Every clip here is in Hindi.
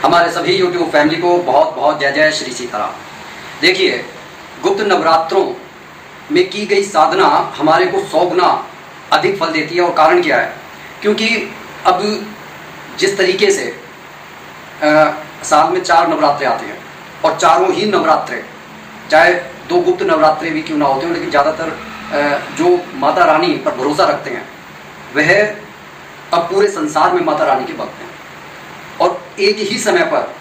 हमारे सभी YouTube फैमिली को बहुत बहुत जय जय श्री सीताराम। देखिए, गुप्त नवरात्रों में की गई साधना हमारे को 100 गुना अधिक फल देती है। और कारण क्या है? क्योंकि अब जिस तरीके से साल में 4 नवरात्रे आते हैं और चारों ही नवरात्रे, चाहे 2 गुप्त नवरात्रे भी क्यों ना होते हो, लेकिन ज़्यादातर जो माता रानी पर भरोसा रखते हैं वह अब पूरे संसार में माता रानी के भक्त हैं। और एक ही समय पर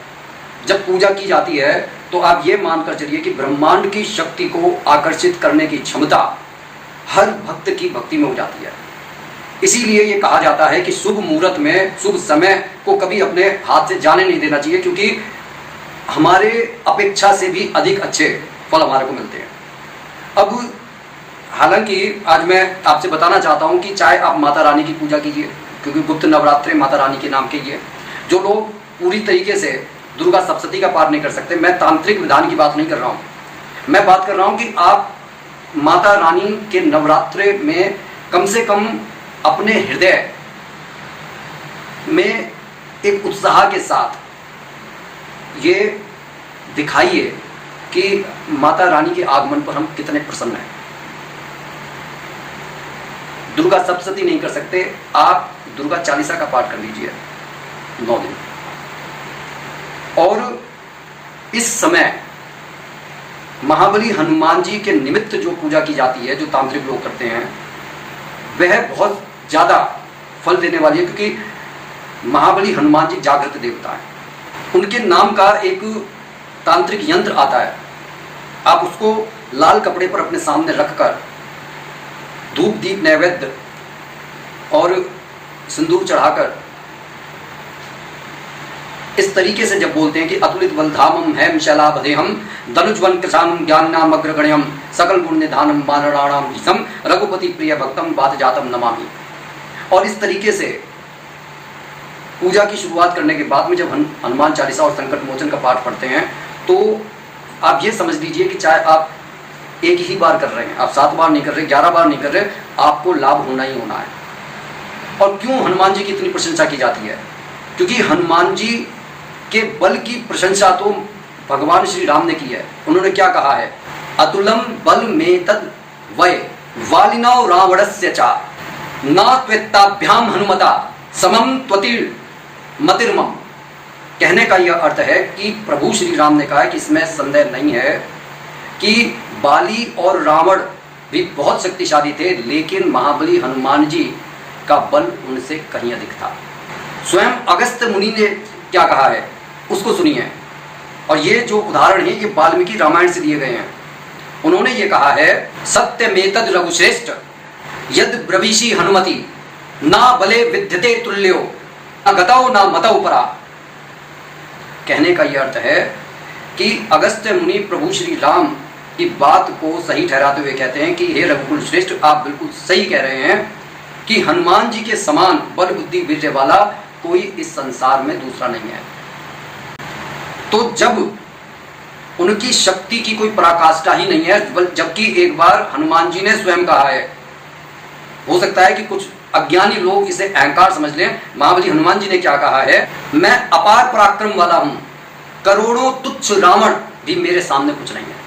जब पूजा की जाती है तो आप ये मानकर चलिए कि ब्रह्मांड की शक्ति को आकर्षित करने की क्षमता हर भक्त की भक्ति में हो जाती है। इसीलिए ये कहा जाता है कि शुभ मुहूर्त में, शुभ समय को कभी अपने हाथ से जाने नहीं देना चाहिए, क्योंकि हमारे अपेक्षा से भी अधिक अच्छे फल हमारे को मिलते हैं। अब हालांकि आज मैं आपसे बताना चाहता हूँ कि चाहे आप माता रानी की पूजा कीजिए, क्योंकि गुप्त नवरात्रे माता रानी के नाम के ये, जो लोग पूरी तरीके से दुर्गा सप्तशती का पाठ नहीं कर सकते, मैं तांत्रिक विधान की बात नहीं कर रहा हूँ, मैं बात कर रहा हूँ कि आप माता रानी के नवरात्रे में कम से कम अपने हृदय में एक उत्साह के साथ ये दिखाइए कि माता रानी के आगमन पर हम कितने प्रसन्न हैं। दुर्गा सप्तशती नहीं कर सकते, आप दुर्गा चालीसा का पाठ कर लीजिए 9 दिन। और इस समय महाबली हनुमान जी के निमित्त जो पूजा की जाती है, जो तांत्रिक लोग करते हैं, वह बहुत ज़्यादा फल देने वाली है, क्योंकि महाबली हनुमान जी जागृत देवता हैं। उनके नाम का एक तांत्रिक यंत्र आता है, आप उसको लाल कपड़े पर अपने सामने रखकर धूप दीप नैवेद्य और सिंदूर चढ़ाकर इस तरीके से जब बोलते हैं कि अतुलित बलधामम हैम शैलाभदेहम धनुज्वन कृशानम ज्ञानिनाम अग्रगण्यम सकल पुण्य धानम मानराणाम हिसम रघुपति प्रिय भक्तम बात जातम नमामि। और इस तरीके से पूजा की शुरुआत करने के बाद में जब हनुमान चालीसा और संकट मोचन का पाठ पढ़ते हैं तो आप ये समझ लीजिए कि चाहे आप एक ही बार कर रहे हैं, आप 7 बार नहीं कर रहे, 11 बार नहीं कर रहे, आपको लाभ होना ही होना है। और क्यों हनुमान जी की इतनी प्रशंसा की जाती है? क्योंकि हनुमान जी के बल की प्रशंसा तो भगवान श्री राम ने की है। उन्होंने क्या कहा है? अतुलम बल में तद वय वालिनौ रावणस्य चा ना त्वेत्ताभ्याम हनुमता समम त्वतिर मतिर्मम। कहने का यह अर्थ है कि प्रभु श्री राम ने कहा है कि इसमें संदेह नहीं है कि बाली और रावण भी बहुत शक्तिशाली थे, लेकिन महाबली हनुमान जी का बल उनसे कहीं अधिक था। स्वयं अगस्त्य मुनि ने क्या कहा है उसको सुनिए। और ये जो उदाहरण है ये वाल्मीकि रामायण से दिए गए हैं। उन्होंने ये कहा है, सत्यमेतद रघुश्रेष्ठ यद ब्रवीषि हनुमति ना बले विद्यते तुल्यो न गतौ न मतौ परा। कहने का यह अर्थ है कि अगस्त्य मुनि प्रभु श्री राम की बात को सही ठहराते हुए कहते हैं कि हे रघुकुल श्रेष्ठ, आप बिल्कुल सही कह रहे हैं कि हनुमान जी के समान बल बुद्धि वीर्य वाला कोई इस संसार में दूसरा नहीं है। तो जब उनकी शक्ति की कोई पराकाष्ठा ही नहीं है, जबकि एक बार हनुमान जी ने स्वयं कहा है, हो सकता है कि कुछ अज्ञानी लोग इसे अहंकार समझ लें, महाबली हनुमान जी ने क्या कहा है? मैं अपार पराक्रम वाला हूं, करोड़ों तुच्छ रावण भी मेरे सामने कुछ नहीं है।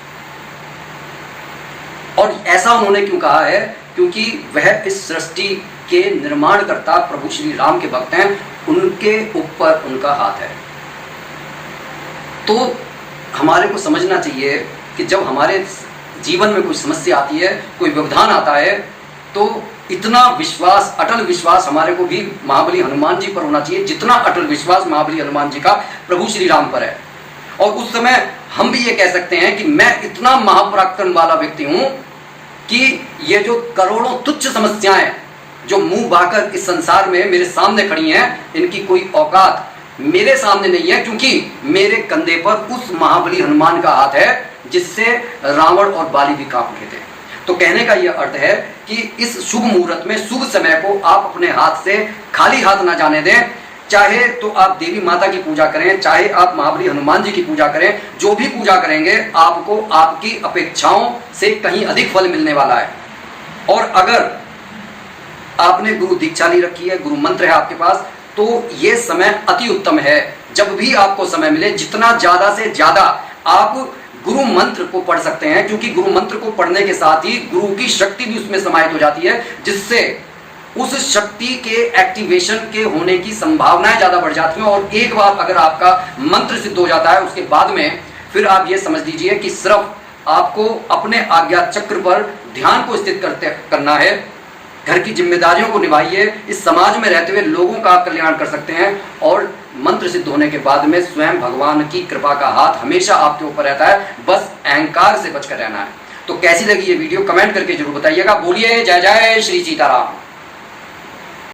और ऐसा उन्होंने क्यों कहा है? क्योंकि वह इस सृष्टि के निर्माणकर्ता प्रभु श्री राम के भक्त हैं, उनके ऊपर उनका हाथ है। तो हमारे को समझना चाहिए कि जब हमारे जीवन में कोई समस्या आती है, कोई व्यवधान आता है, तो इतना विश्वास, अटल विश्वास हमारे को भी महाबली हनुमान जी पर होना चाहिए जितना अटल विश्वास महाबली हनुमान जी का प्रभु श्री राम पर है। और उस समय हम भी ये कह सकते हैं कि मैं इतना महापराक्रम वाला व्यक्ति हूं कि ये जो करोड़ों तुच्छ समस्याएं जो मुंह बाकर इस संसार में मेरे सामने खड़ी हैं, इनकी कोई औकात मेरे सामने नहीं है, क्योंकि मेरे कंधे पर उस महाबली हनुमान का हाथ है जिससे रावण और बाली भी कांप उठे थे। तो कहने का यह अर्थ है कि इस शुभ मुहूर्त में, शुभ समय को आप अपने हाथ से खाली हाथ ना जाने दें। चाहे तो आप देवी माता की पूजा करें, चाहे आप महाबली हनुमान जी की पूजा करें, जो भी पूजा करेंगे आपको आपकी अपेक्षाओं से कहीं अधिक फल मिलने वाला है। और अगर आपने गुरु दीक्षा ली रखी है, गुरु मंत्र है आपके पास, तो ये समय अति उत्तम है। जब भी आपको समय मिले जितना ज्यादा से ज्यादा आप गुरु मंत्र को पढ़ सकते हैं, क्योंकि गुरु मंत्र को पढ़ने के साथ ही गुरु की शक्ति भी उसमें समाहित हो जाती है, जिससे उस शक्ति के एक्टिवेशन के होने की संभावनाएं ज्यादा बढ़ जाती हैं। और एक बार अगर आपका मंत्र सिद्ध हो जाता है, उसके बाद में फिर आप ये समझ लीजिए कि सिर्फ आपको अपने आज्ञा चक्र पर ध्यान को स्थित करना है, घर की जिम्मेदारियों को निभाइए, इस समाज में रहते हुए लोगों का कल्याण कर सकते हैं। और मंत्र सिद्ध होने के बाद में स्वयं भगवान की कृपा का हाथ हमेशा आपके ऊपर रहता है, बस अहंकार से बचकर रहना है। तो कैसी लगी ये वीडियो कमेंट करके जरूर बताइएगा। बोलिए जय जय श्री सीताराम।